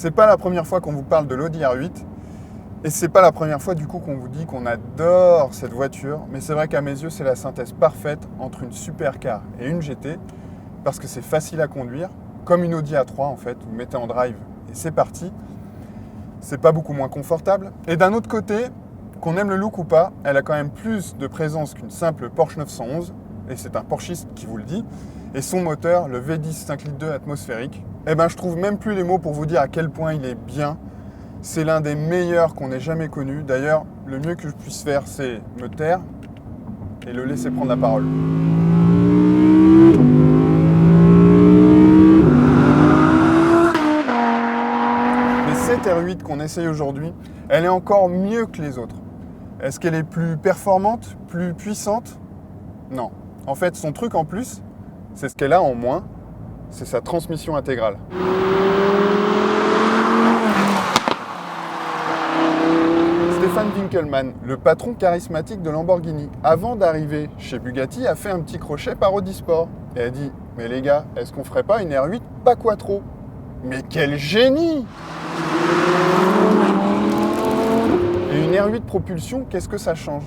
C'est pas la première fois qu'on vous parle de l'Audi R8 et c'est pas la première fois du coup qu'on vous dit qu'on adore cette voiture, mais c'est vrai qu'à mes yeux c'est la synthèse parfaite entre une supercar et une GT parce que c'est facile à conduire, comme une Audi A3 en fait, vous mettez en drive et c'est parti. C'est pas beaucoup moins confortable. Et d'un autre côté, qu'on aime le look ou pas, elle a quand même plus de présence qu'une simple Porsche 911 et c'est un Porschiste qui vous le dit. Et son moteur, le V10 5,2 litres atmosphérique, eh ben je trouve même plus les mots pour vous dire à quel point il est bien. C'est l'un des meilleurs qu'on ait jamais connu. D'ailleurs, le mieux que je puisse faire, c'est me taire et le laisser prendre la parole. Mais cette R8 qu'on essaye aujourd'hui, elle est encore mieux que les autres. Est-ce qu'elle est plus performante, plus puissante? Non. En fait, son truc en plus, c'est ce qu'elle a en moins, c'est sa transmission intégrale. Stefan Winkelmann, le patron charismatique de Lamborghini, avant d'arriver chez Bugatti, a fait un petit crochet par Audi Sport et a dit « Mais les gars, est-ce qu'on ferait pas une R8 pas quattro ?» Mais quel génie! Et une R8 propulsion, qu'est-ce que ça change?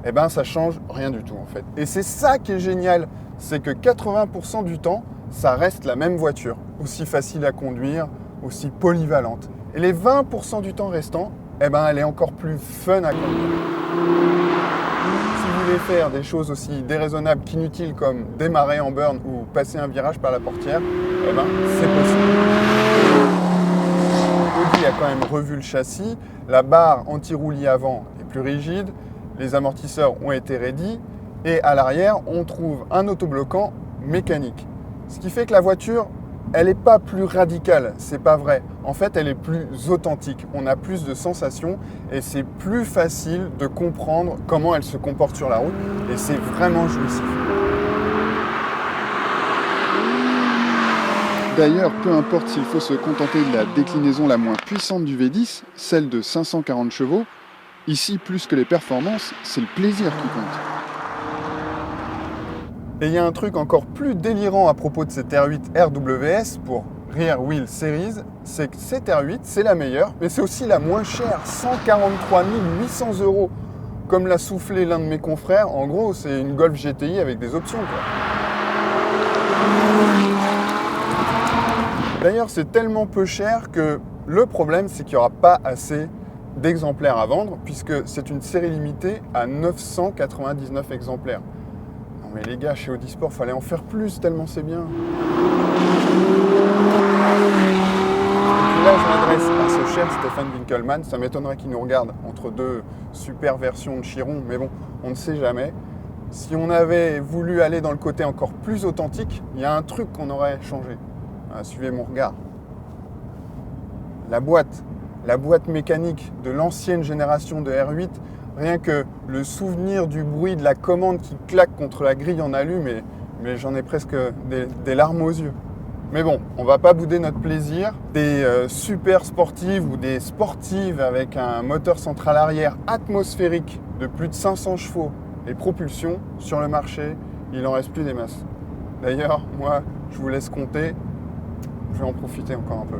Eh ben, ça change rien du tout en fait. Et c'est ça qui est génial, c'est que 80% du temps, ça reste la même voiture, aussi facile à conduire, aussi polyvalente. Et les 20% du temps restant, eh ben, elle est encore plus fun à conduire. Si vous voulez faire des choses aussi déraisonnables qu'inutiles comme démarrer en burn ou passer un virage par la portière, eh ben, c'est possible. Audi a quand même revu le châssis, la barre anti-roulis avant est plus rigide, les amortisseurs ont été raidis et à l'arrière, on trouve un autobloquant mécanique. Ce qui fait que la voiture, elle n'est pas plus radicale, c'est pas vrai. En fait, elle est plus authentique. On a plus de sensations et c'est plus facile de comprendre comment elle se comporte sur la route et c'est vraiment jouissif. D'ailleurs, peu importe s'il faut se contenter de la déclinaison la moins puissante du V10, celle de 540 chevaux, ici, plus que les performances, c'est le plaisir qui compte. Et il y a un truc encore plus délirant à propos de cette R8 RWS pour Rear Wheel Series, c'est que cette R8, c'est la meilleure, mais c'est aussi la moins chère, 143 800 €. Comme l'a soufflé l'un de mes confrères, en gros, c'est une Golf GTI avec des options, quoi. D'ailleurs, c'est tellement peu cher que le problème, c'est qu'il n'y aura pas assez d'exemplaires à vendre, puisque c'est une série limitée à 999 exemplaires. Non mais les gars, chez Audi Sport, fallait en faire plus, tellement c'est bien. Et puis là, je m'adresse à ce cher Stefan Winkelmann, ça m'étonnerait qu'il nous regarde entre deux super versions de Chiron, mais bon, on ne sait jamais. Si on avait voulu aller dans le côté encore plus authentique, il y a un truc qu'on aurait changé. Ah, suivez mon regard. La boîte mécanique de l'ancienne génération de R8, rien que le souvenir du bruit de la commande qui claque contre la grille en allume, mais j'en ai presque des larmes aux yeux. Mais bon, on va pas bouder notre plaisir. Des super sportives ou des sportives avec un moteur central arrière atmosphérique de plus de 500 chevaux et propulsion sur le marché, il en reste plus des masses. D'ailleurs, moi, je vous laisse compter. Je vais en profiter encore un peu.